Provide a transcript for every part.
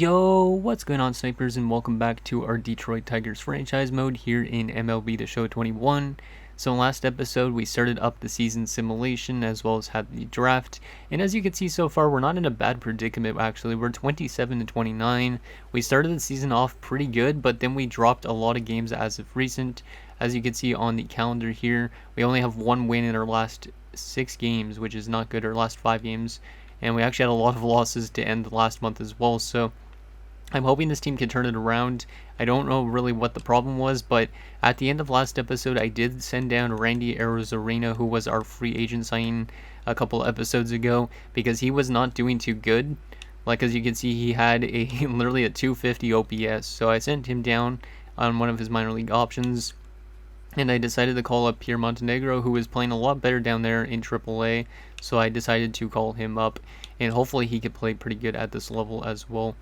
Yo, what's going on, snipers, and welcome back to our Detroit Tigers franchise mode here in MLB The Show 21. So in last episode, we started up the season simulation as well as had the draft, and as you can see so far, we're not in a bad predicament actually. We're 27-29. We started the season off pretty good, but then we dropped a lot of games as of recent. As you can see on the calendar here, we only have one win in our last 6 games, which is not good, our last 5 games. And we actually had a lot of losses to end the last month as well, so I'm hoping this team can turn it around. I don't know really what the problem was, but at the end of last episode, I did send down Randy Arozarena, who was our free agent signing a couple episodes ago, because he was not doing too good. Like, as you can see, he had literally a 250 OPS, so I sent him down on one of his minor league options. And I decided to call up Pierre Montenegro, who was playing a lot better down there in AAA. So I decided to call him up, and hopefully he could play pretty good at this level as well.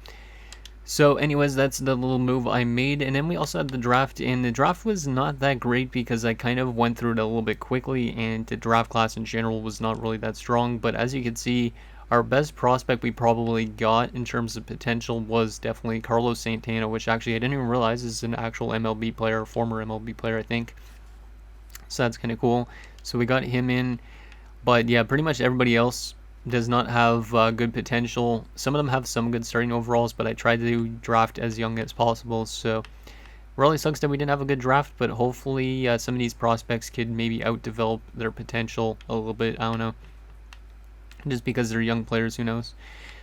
So anyways, that's the little move I made. And then we also had the draft, and the draft was not that great because I kind of went through it a little bit quickly, and the draft class in general was not really that strong. But as you can see, our best prospect we probably got in terms of potential was definitely Carlos Santana, which actually I didn't even realize is an actual MLB player, former MLB player, I think. So that's kind of cool. So we got him in. But yeah, pretty much everybody else does not have good potential. Some of them have some good starting overalls, but I tried to draft as young as possible. So really sucks that we didn't have a good draft, but hopefully some of these prospects could maybe outdevelop their potential a little bit. I don't know. Just because they're young players, who knows.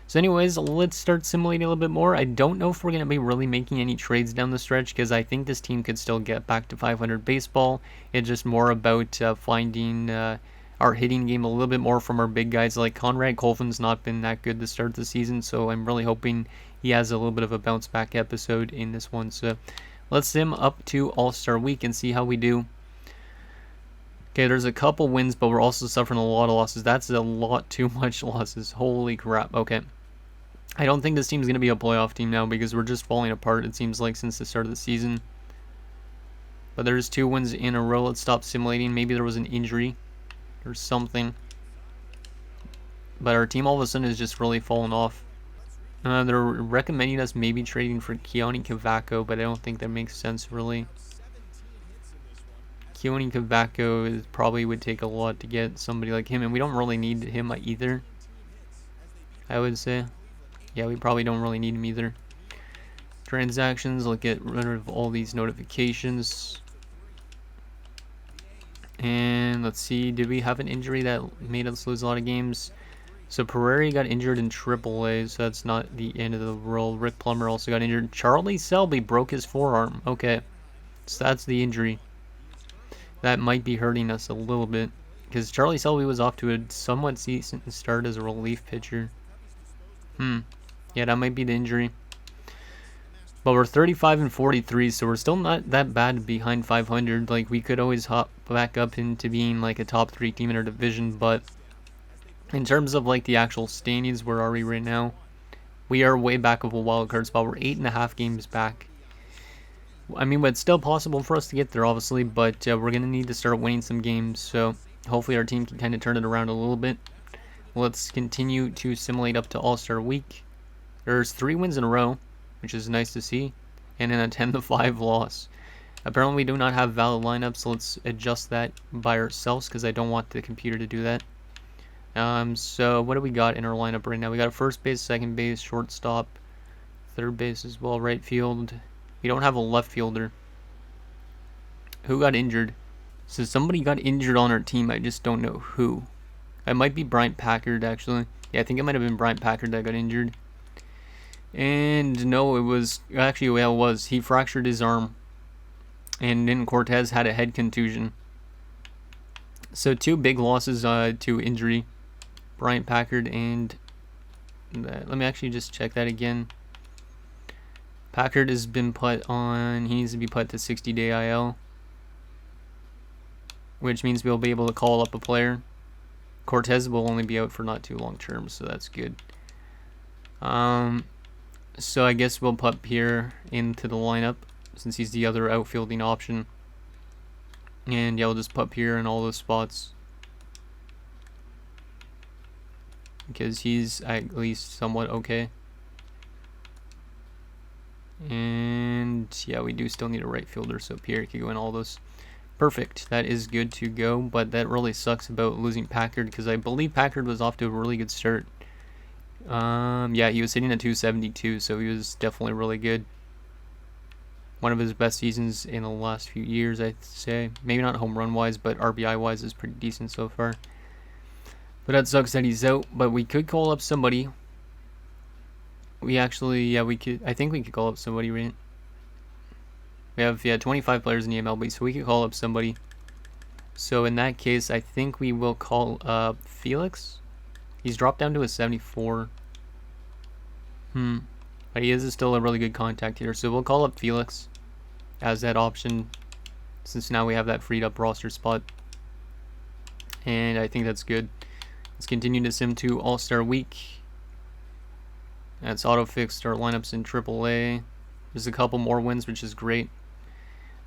So anyways, let's start simulating a little bit more. I don't know if we're going to be really making any trades down the stretch, because I think this team could still get back to 500 baseball. It's just more about finding our hitting game a little bit more from our big guys. Like Conrad Colvin's not been that good to start the season, so I'm really hoping he has a little bit of a bounce back episode in this one. So let's sim up to All-Star Week and see how we do. Okay, there's a couple wins, but we're also suffering a lot of losses. That's a lot too much losses. Holy crap. Okay. I don't think this team's going to be a playoff team now because we're just falling apart, it seems like, since the start of the season. But there's 2 wins in a row. Let's stop simulating. Maybe there was an injury or something. But our team all of a sudden is just really falling off. They're recommending us maybe trading for Keone Cavaco, but I don't think that makes sense really. Keone Cavaco probably would take a lot to get somebody like him, and we don't really need him either, I would say. Yeah, we probably don't really need him either. Transactions, let's get rid of all these notifications. And let's see, did we have an injury that made us lose a lot of games? So Pereira got injured in AAA, so that's not the end of the world. Rick Plummer also got injured. Charlie Selby broke his forearm. Okay, so that's the injury. That might be hurting us a little bit, because Charlie Selby was off to a somewhat decent start as a relief pitcher. Yeah, that might be the injury. But we're 35-43, so we're still not that bad behind 500. Like, we could always hop back up into being like a top 3 team in our division, but in terms of like the actual standings, where are we right now? We are way back of a wild card spot. We're 8.5 games back. I mean, but it's still possible for us to get there, obviously, but we're going to need to start winning some games, so hopefully our team can kind of turn it around a little bit. Let's continue to simulate up to All-Star Week. There's 3 wins in a row, which is nice to see, and then a 10-5 loss. Apparently we do not have valid lineups, so let's adjust that by ourselves, because I don't want the computer to do that. So what do we got in our lineup right now? We got a first base, second base, shortstop, third base as well, right field. We don't have a left fielder. Who got injured? So somebody got injured on our team. I just don't know who. It might be Bryant Packard, actually. Yeah, I think it might have been Bryant Packard that got injured. And no, it was... Actually, yeah, it was. He fractured his arm. And then Cortez had a head contusion. So 2 big losses to injury. Bryant Packard and... let me actually just check that again. Packard has been put on, he needs to be put to 60-day IL, which means we'll be able to call up a player. Cortez will only be out for not too long term, so that's good. So I guess we'll put Pierre into the lineup, since he's the other outfielding option. And yeah, we'll just put Pierre in all those spots, because he's at least somewhat okay. And yeah, we do still need a right fielder, so Pierre can go in all those. Perfect. That is good to go, but that really sucks about losing Packard because I believe Packard was off to a really good start. Yeah, he was hitting at 272, so he was definitely really good. One of his best seasons in the last few years, I'd say. Maybe not home run wise, but RBI wise is pretty decent so far. But that sucks that he's out, but we could call up somebody. We actually, yeah, we could, I think we could call up somebody, right? We have, 25 players in the MLB, so we could call up somebody. So in that case, I think we will call up Felix. He's dropped down to a 74. But he is still a really good contact hitter, so we'll call up Felix as that option, since now we have that freed up roster spot. And I think that's good. Let's continue to sim to All-Star Week. That's auto-fixed our lineups in AAA. There's a couple more wins, which is great.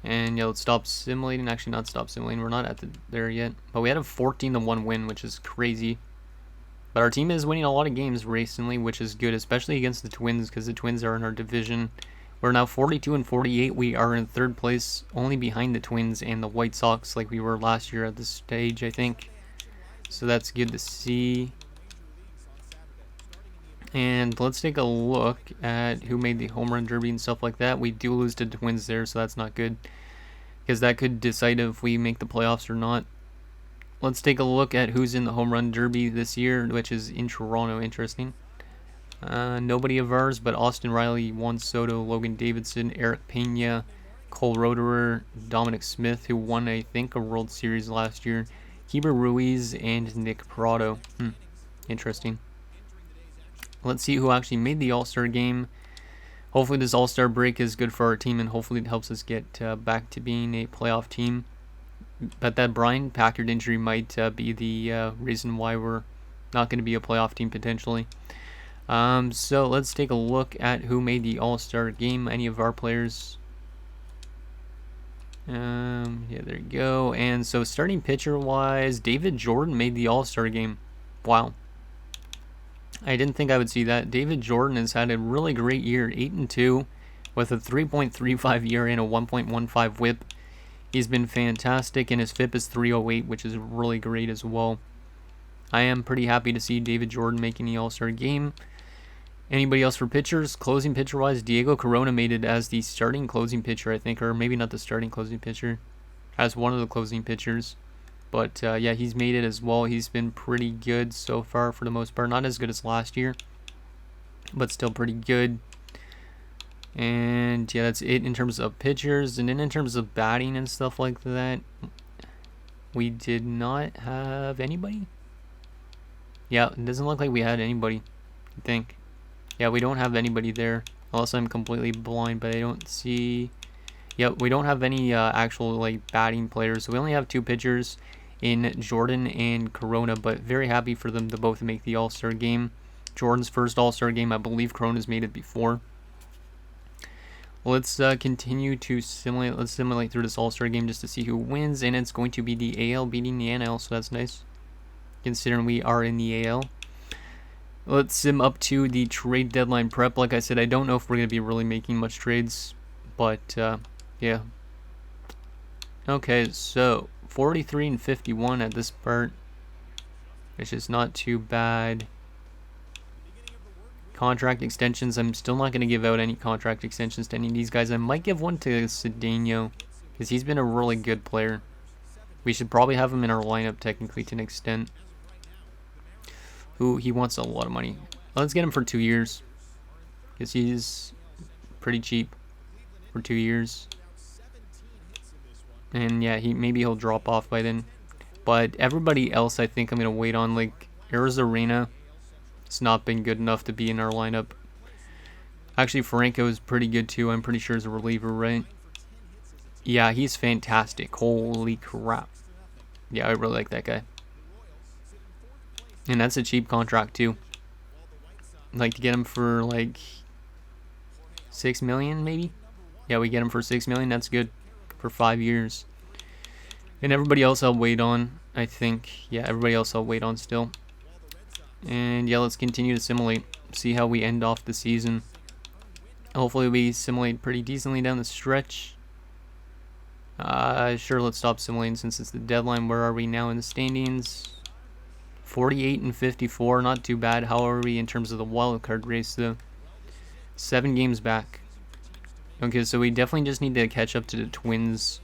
And yeah, let's stop simulating. Actually, not stop simulating. We're not at there yet. But we had a 14-1 win, which is crazy. But our team is winning a lot of games recently, which is good, especially against the Twins, because the Twins are in our division. We're now 42-48. We are in third place, only behind the Twins and the White Sox, like we were last year at this stage, I think. So that's good to see. And let's take a look at who made the home run derby and stuff like that. We do lose to the Twins there, so that's not good, because that could decide if we make the playoffs or not. Let's take a look at who's in the home run derby this year, which is in Toronto. Interesting. Nobody of ours, but Austin Riley, Juan Soto, Logan Davidson, Eric Pena, Cole Roederer, Dominic Smith, who won, I think, a World Series last year, Keeper Ruiz, and Nick Prado. Interesting. Let's see who actually made the All-Star game. Hopefully this All-Star break is good for our team, and hopefully it helps us get back to being a playoff team. But that Brian Packard injury might be the reason why we're not going to be a playoff team potentially. So let's take a look at who made the All-Star game. Any of our players. Yeah, there you go. And so starting pitcher-wise, David Jordan made the All-Star game. Wow. I didn't think I would see that. David Jordan has had a really great year, 8-2, with a 3.35 ERA and a 1.15 WHIP. He's been fantastic, and his FIP is 308, which is really great as well. I am pretty happy to see David Jordan making the All-Star game. Anybody else for pitchers? Closing pitcher-wise, Diego Corona made it as the starting closing pitcher, I think, or maybe not the starting closing pitcher, as one of the closing pitchers. But yeah, he's made it as well. He's been pretty good so far for the most part. Not as good as last year, but still pretty good. And yeah, that's it in terms of pitchers. And then in terms of batting and stuff like that, we did not have anybody. Yeah, it doesn't look like we had anybody, I think. Yeah, we don't have anybody there, unless I'm completely blind, but I don't see. Yeah, we don't have any actual like batting players. So we only have two pitchers in Jordan and Corona, but very happy for them to both make the All-Star game. Jordan's first All-Star game, I believe Corona's made it before. Let's continue to simulate. Let's simulate through this All-Star game just to see who wins, and it's going to be the AL beating the NL, so that's nice, considering we are in the AL. Let's sim up to the trade deadline prep. Like I said, I don't know if we're going to be really making much trades, but yeah. Okay, so 43-51 at this part, which is not too bad. Contract extensions, I'm still not going to give out any contract extensions to any of these guys. I might give one to Cedeno, because he's been a really good player. We should probably have him in our lineup technically to an extent. Who he wants a lot of money. Let's get him for 2 years, because he's pretty cheap for 2 years. And yeah, maybe he'll drop off by then. But everybody else I think I'm going to wait on, like Arizarena. It's not been good enough to be in our lineup. Actually, Franco is pretty good too. I'm pretty sure he's a reliever, right? Yeah, he's fantastic. Holy crap. Yeah, I really like that guy. And that's a cheap contract too. I'd like to get him for like $6 million maybe? Yeah, we get him for $6 million. That's good for 5 years. And everybody else I'll wait on, I think. Yeah, everybody else I'll wait on still. And yeah, let's continue to simulate. See how we end off the season. Hopefully we simulate pretty decently down the stretch. Sure, let's stop simulating since it's the deadline. Where are we now in the standings? 48 and 54, not too bad. How are we in terms of the wild card race though? 7 games back. Okay, so we definitely just need to catch up to the Twins,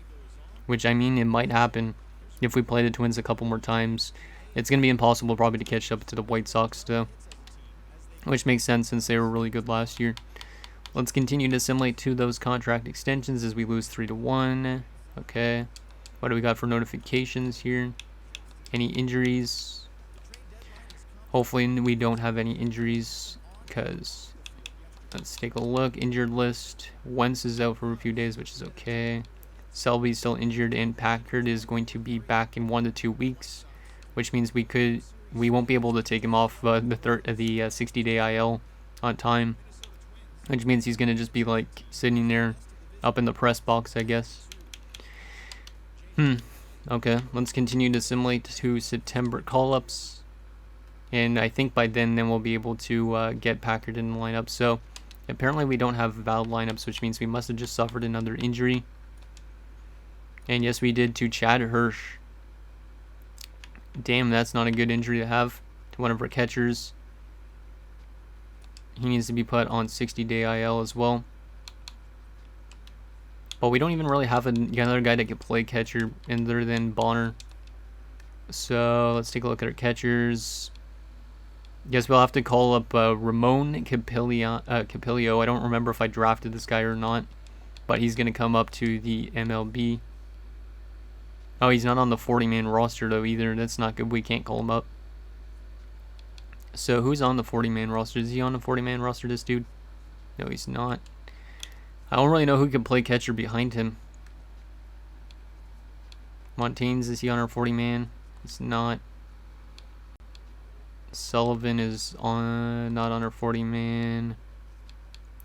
which I mean it might happen if we play the Twins a couple more times. It's going to be impossible probably to catch up to the White Sox though, which makes sense since they were really good last year. Let's continue to simulate to those contract extensions as we lose 3-1. Okay, what do we got for notifications here? Any injuries? Hopefully we don't have any injuries, because let's take a look. Injured list. Wentz is out for a few days, which is okay. Selby's still injured, and Packard is going to be back in 1 to 2 weeks, which means we won't be able to take him off the 60-day IL on time, which means he's gonna just be like sitting there up in the press box, I guess. Okay, let's continue to simulate to September call-ups, and I think by then we'll be able to get Packard in the lineup. So apparently we don't have valid lineups, which means we must have just suffered another injury. And yes, we did to Chad Hirsch. Damn, that's not a good injury to have to one of our catchers. He needs to be put on 60-day IL as well. But we don't even really have another guy that can play catcher other than Bonner. So let's take a look at our catchers. Guess we'll have to call up Ramon Capilio. I don't remember if I drafted this guy or not, but he's going to come up to the MLB. Oh, he's not on the 40-man roster though either. That's not good. We can't call him up. So who's on the 40-man roster? Is he on the 40-man roster, this dude? No, he's not. I don't really know who can play catcher behind him. Montaigne's, is he on our 40-man? He's not. Sullivan is not on our 40-man.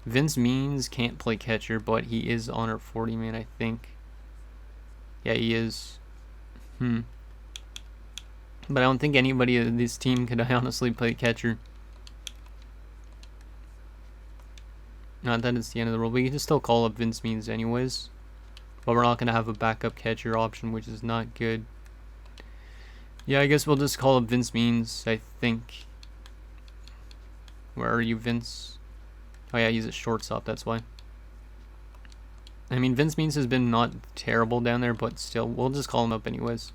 Vince Means can't play catcher, but he is on our 40-man, I think. Yeah, he is. But I don't think anybody in this team could honestly play catcher. Not that it's the end of the world. We can just still call up Vince Means anyways. But we're not going to have a backup catcher option, which is not good. Yeah, I guess we'll just call up Vince Means, I think. Where are you, Vince? Oh yeah, he's a shortstop, that's why. I mean, Vince Means has been not terrible down there, but still, we'll just call him up anyways.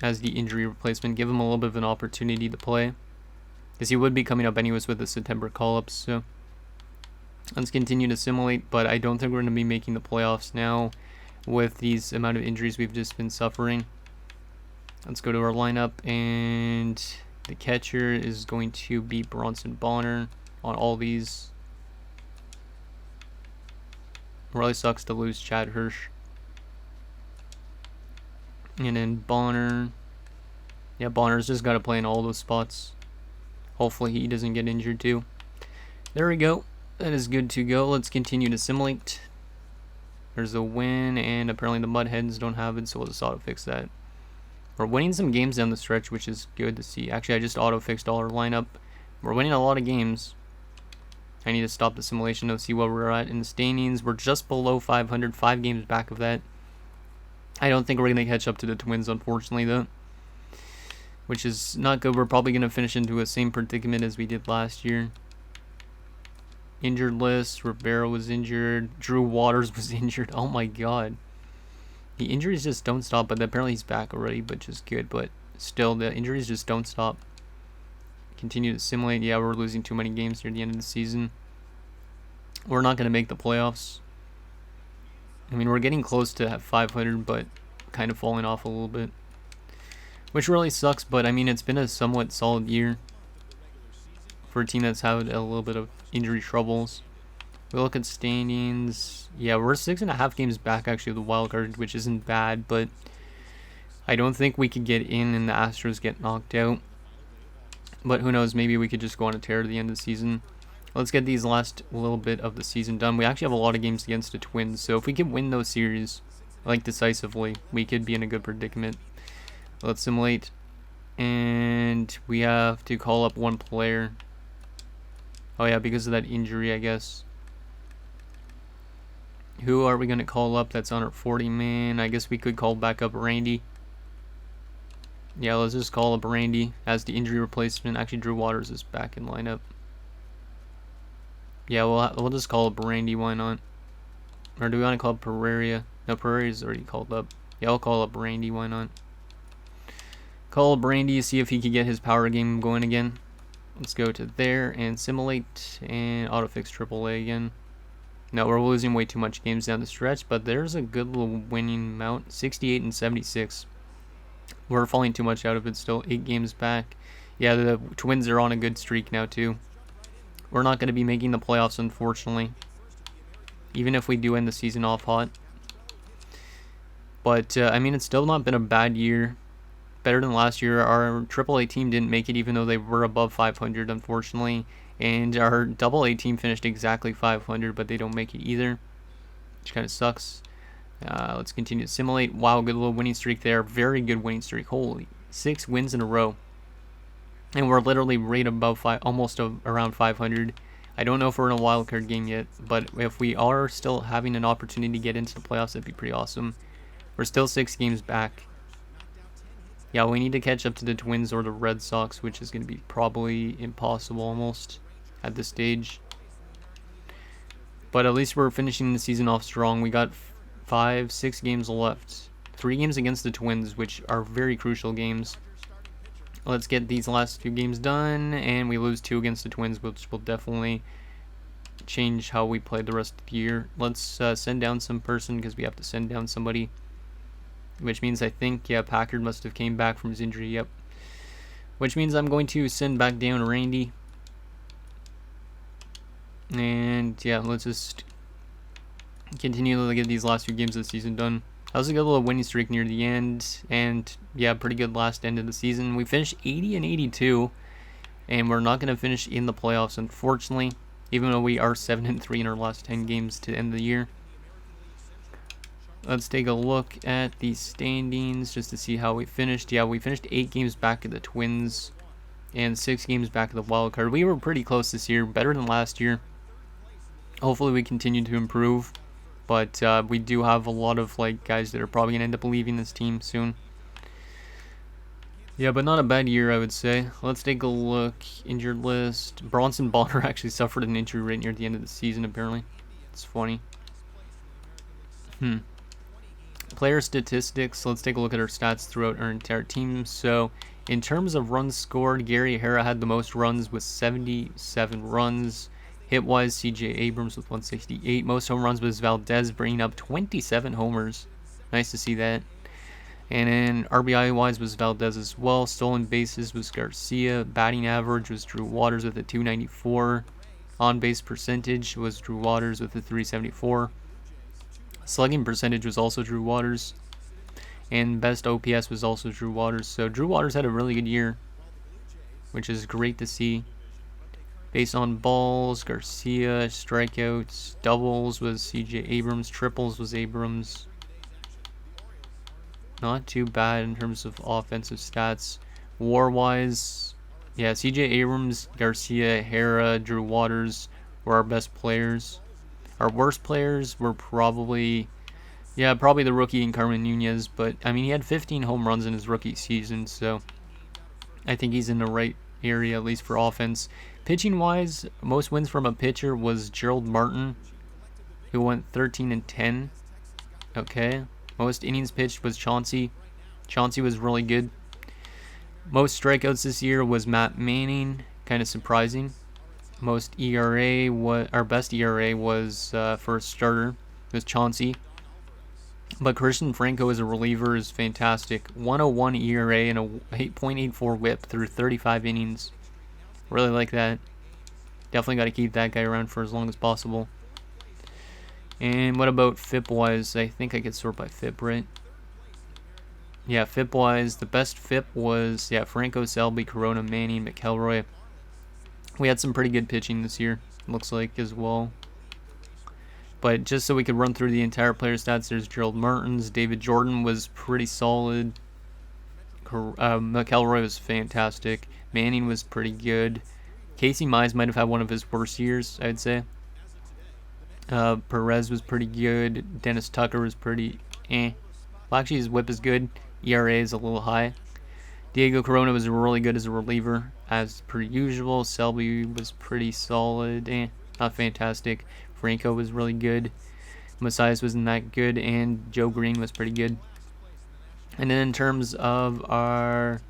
As the injury replacement, give him a little bit of an opportunity to play. Because he would be coming up anyways with the September call-ups, so... Let's continue to simulate, but I don't think we're going to be making the playoffs now with these amount of injuries we've just been suffering. Let's go to our lineup, and the catcher is going to be Bronson Bonner on all these. It really sucks to lose Chad Hirsch. And then Bonner. Yeah, Bonner's just got to play in all those spots. Hopefully he doesn't get injured too. There we go. That is good to go. Let's continue to simulate. There's a win, and apparently the Mudhens don't have it, so we'll just auto-fix that. We're winning some games down the stretch, which is good to see. Actually, I just auto-fixed all our lineup. We're winning a lot of games. I need to stop the simulation to see where we're at in the standings. We're just below 500, 5 games back of that. I don't think we're going to catch up to the Twins, unfortunately, though. Which is not good. We're probably going to finish into the same predicament as we did last year. Injured list. Rivera was injured. Drew Waters was injured. Oh my god. The injuries just don't stop, but apparently he's back already, which is good. But still, the injuries just don't stop. Continue to simulate. Yeah, we're losing too many games near the end of the season. We're not going to make the playoffs. I mean, we're getting close to 500, but kind of falling off a little bit. Which really sucks, but I mean, it's been a somewhat solid year for a team that's had a little bit of injury troubles. We look at standings. Yeah, we're 6.5 games back actually of the wild card, which isn't bad, but I don't think we could get in and the Astros get knocked out. But who knows, maybe we could just go on a tear to the end of the season. Let's get these last little bit of the season done. We actually have a lot of games against the Twins, so if we can win those series, like decisively, we could be in a good predicament. Let's simulate, and we have to call up one player. Oh yeah, because of that injury, I guess. Who are we going to call up that's on our 40-man? I guess we could call back up Randy. Yeah, let's just call up Randy as the injury replacement. Actually, Drew Waters is back in lineup. Yeah, we'll just call up Randy. Why not? Or do we want to call up Pereira? No, Pereira's already called up. Yeah, I'll call up Randy. Why not? Call up Randy, see if he can get his power game going again. Let's go to there and simulate and autofix AAA again. No, we're losing way too much games down the stretch, but there's a good little winning amount, 68 and 76. We're falling too much out of it still, 8 games back. Yeah, the Twins are on a good streak now too. We're not going to be making the playoffs, unfortunately, even if we do end the season off hot. But, I mean, it's still not been a bad year. Better than last year. Our AAA team didn't make it even though they were above 500, unfortunately. And our AA team finished exactly 500, but they don't make it either, which kind of sucks. Let's continue to simulate. Wow, good little winning streak there. Very good winning streak. Holy, 6 wins in a row. And we're literally right above almost around 500. I don't know if we're in a wild card game yet, but if we are still having an opportunity to get into the playoffs, that'd be pretty awesome. We're still 6 games back. Yeah, we need to catch up to the Twins or the Red Sox, which is going to be probably impossible almost at this stage. But at least we're finishing the season off strong. We got 6 games left. 3 games against the Twins, which are very crucial games. Let's get these last 2 games done, and we lose 2 against the Twins, which will definitely change how we play the rest of the year. Let's send down some person because we have to send down somebody. Which means I think, yeah, Packard must have came back from his injury, yep. Which means I'm going to send back down Randy. And, yeah, let's just continue to get these last few games of the season done. That was a good little winning streak near the end. And, yeah, pretty good last end of the season. We finished 80 and 82. And we're not going to finish in the playoffs, unfortunately. Even though we are 7 and 3 in our last 10 games to end the year. Let's take a look at the standings just to see how we finished. Yeah, we finished 8 games back of the Twins and 6 games back of the wild card. We were pretty close this year, better than last year. Hopefully we continue to improve, but we do have a lot of guys that are probably going to end up leaving this team soon. Yeah, but not a bad year, I would say. Let's take a look. Injured list. Bronson Bonner actually suffered an injury right near the end of the season, apparently. It's funny. Player statistics. Let's take a look at our stats throughout our entire team. So, in terms of runs scored, Gary Hara had the most runs with 77 runs. Hit-wise, CJ Abrams with 168. Most home runs was Valdez, bringing up 27 homers. Nice to see that. And then RBI-wise was Valdez as well. Stolen bases was Garcia. Batting average was Drew Waters with a 294. On-base percentage was Drew Waters with a 374. Slugging percentage was also Drew Waters. And best OPS was also Drew Waters. So Drew Waters had a really good year, which is great to see. Based on balls, Garcia. Strikeouts, doubles was CJ Abrams. Triples was Abrams. Not too bad in terms of offensive stats. War-wise, yeah, CJ Abrams, Garcia, Hara, Drew Waters were our best players. Our worst players were probably the rookie in Carmen Nunez, but I mean he had 15 home runs in his rookie season, so I think he's in the right area at least for offense. Pitching wise, most wins from a pitcher was Gerald Martin, who went 13 and 10. Okay. Most innings pitched was Chauncey. Chauncey was really good. Most strikeouts this year was Matt Manning, kind of surprising. Most ERA, our best ERA was for a starter, was Chauncey. But Christian Franco as a reliever is fantastic. 101 ERA and a 8.84 whip through 35 innings. Really like that. Definitely got to keep that guy around for as long as possible. And what about FIP-wise? I think I could sort by FIP, right? Yeah, FIP-wise, the best FIP was, Franco, Selby, Corona, Manning, McElroy. We had some pretty good pitching this year, looks like, as well. But just so we could run through the entire player stats, there's Gerald Martins. David Jordan was pretty solid. McElroy was fantastic. Manning was pretty good. Casey Mize might have had one of his worst years, I'd say. Perez was pretty good. Dennis Tucker was pretty eh. Well, actually, his whip is good. ERA is a little high. Diego Corona was really good as a reliever, as per usual. Selby was pretty solid, not fantastic. Franco was really good. Messias wasn't that good, and Joe Green was pretty good. And then in terms of our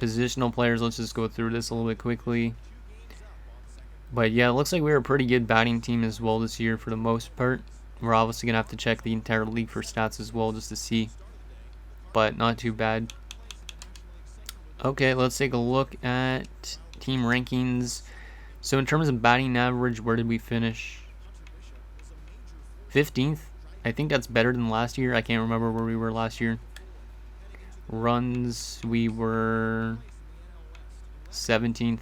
positional players, let's just go through this a little bit quickly. But yeah, it looks like we were a pretty good batting team as well this year for the most part. We're obviously going to have to check the entire league for stats as well just to see. But not too bad. Okay, let's take a look at team rankings. So in terms of batting average, where did we finish? 15th. I think that's better than last year. I can't remember where we were last year. Runs, we were 17th.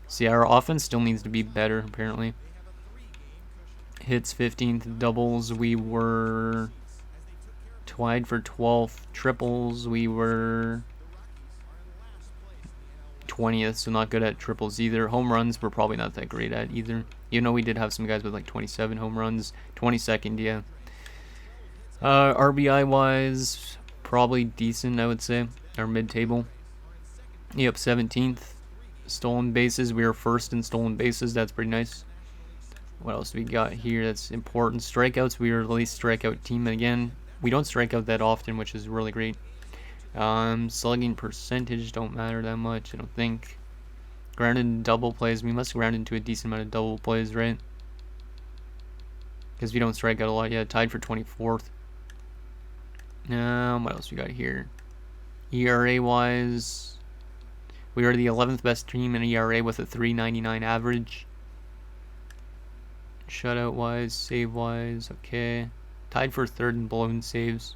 See, our offense still needs to be better, apparently. Hits 15th. Doubles, we were tied for 12th. Triples, we were 20th, so not good at triples either. Home runs, we're probably not that great at either. You know, we did have some guys with like 27 home runs. 22nd, yeah. RBI-wise, probably decent, I would say. Our mid-table. Yep, 17th. Stolen bases, we were first in stolen bases. That's pretty nice. What else we got here that's important? Strikeouts, we were the least strikeout team. Again, we don't strike out that often, which is really great. Slugging percentage don't matter that much, I don't think. Grounded double plays, we must ground into a decent amount of double plays, right? Because we don't strike out a lot yet. Tied for 24th. What else we got here? ERA wise, we are the 11th best team in ERA with a 3.99 average. Shutout wise, save wise, okay. Tied for 3rd in blown saves.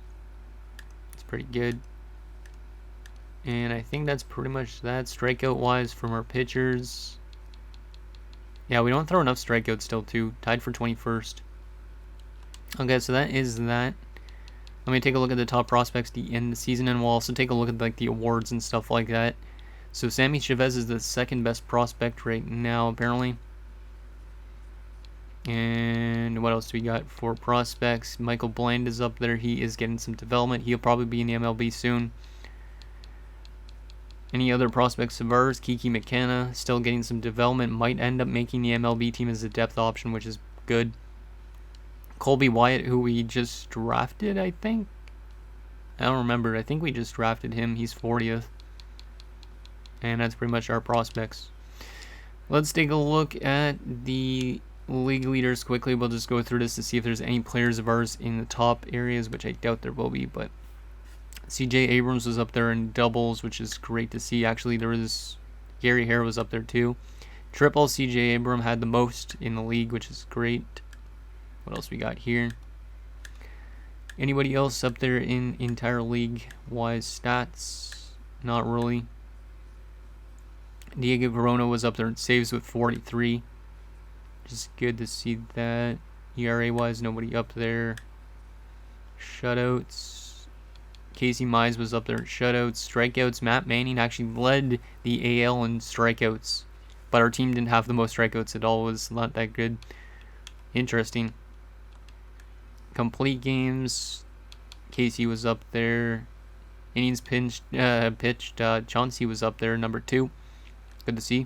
It's pretty good. And I think that's pretty much that. Strikeout wise from our pitchers. Yeah, we don't throw enough strikeouts still too. Tied for 21st. Okay, so that is that. Let me take a look at the top prospects to end the season, and we'll also take a look at like the awards and stuff like that. So Sammy Chavez is the 2nd best prospect right now, apparently. And what else do we got for prospects? Michael Bland is up there. He is getting some development. He'll probably be in the MLB soon. Any other prospects of ours? Kiki McKenna, still getting some development. Might end up making the MLB team as a depth option, which is good. Colby Wyatt, who we just drafted, I think. I don't remember. I think we just drafted him. He's 40th. And that's pretty much our prospects. Let's take a look at the league leaders quickly. We'll just go through this to see if there's any players of ours in the top areas, which I doubt there will be, but CJ Abrams was up there in doubles, which is great to see. Actually, there was Gary Hare was up there too. Triple CJ Abrams had the most in the league, which is great. What else we got here? Anybody else up there in entire league wise stats? Not really. Diego Corona was up there in saves with 43. Just good to see that. ERA wise, nobody up there. Shutouts. Casey Mize was up there in shutouts. Strikeouts, Matt Manning actually led the AL in strikeouts. But our team didn't have the most strikeouts at all. It was not that good. Interesting. Complete games. Casey was up there. Innings pitched. Chauncey was up there, number 2. Good to see.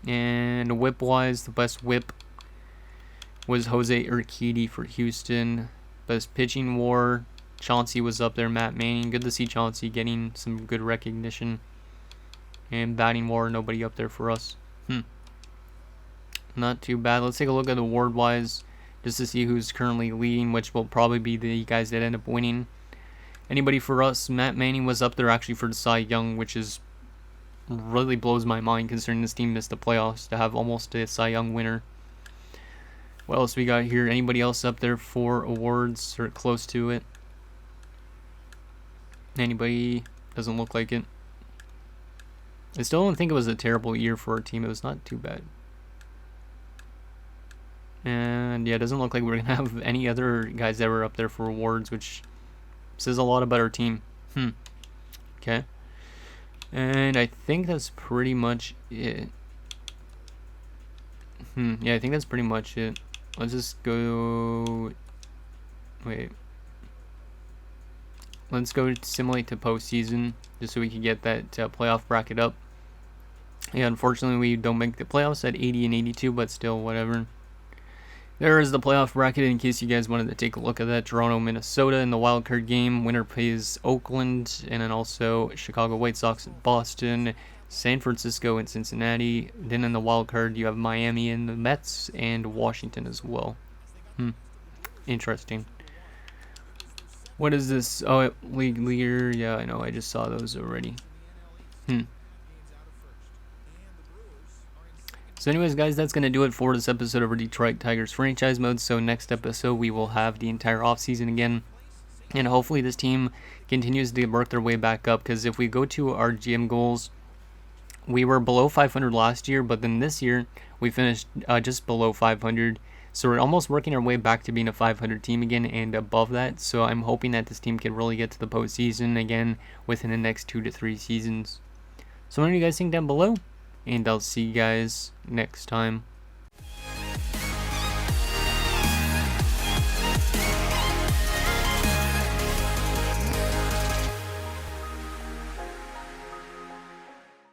And whip wise, the best whip was Jose Urquidy for Houston. Best pitching WAR, Chauncey was up there. Matt Manning, good to see Chauncey getting some good recognition. And batting WAR, nobody up there for us. Not too bad. Let's take a look at award wise, just to see who's currently leading, which will probably be the guys that end up winning. Anybody for us? Matt Manning was up there actually for the Cy Young, which is really blows my mind considering this team missed the playoffs to have almost a Cy Young winner. What else we got here? Anybody else up there for awards or close to it? Anybody? Doesn't look like it. I still don't think it was a terrible year for our team. It was not too bad. And yeah, it doesn't look like we're going to have any other guys that were up there for awards, which says a lot about our team. Okay. And I think that's pretty much it. Yeah, I think that's pretty much it. Let's just go... Wait. Let's go simulate to postseason, just so we can get that playoff bracket up. Yeah, unfortunately we don't make the playoffs at 80 and 82, but still, whatever. There is the playoff bracket in case you guys wanted to take a look at that. Toronto, Minnesota in the wild card game. Winner plays Oakland, and then also Chicago White Sox and Boston, San Francisco and Cincinnati. Then in the wild card you have Miami and the Mets, and Washington as well. Interesting. What is this? Oh, league leader. Yeah, I know. I just saw those already. So anyways, guys, that's going to do it for this episode of our Detroit Tigers franchise mode. So next episode, we will have the entire offseason again. And hopefully this team continues to work their way back up. Because if we go to our GM goals, we were below 500 last year. But then this year, we finished just below 500. So we're almost working our way back to being a 500 team again and above that. So I'm hoping that this team can really get to the postseason again within the next 2 to 3 seasons. So what do you guys think down below? And I'll see you guys next time.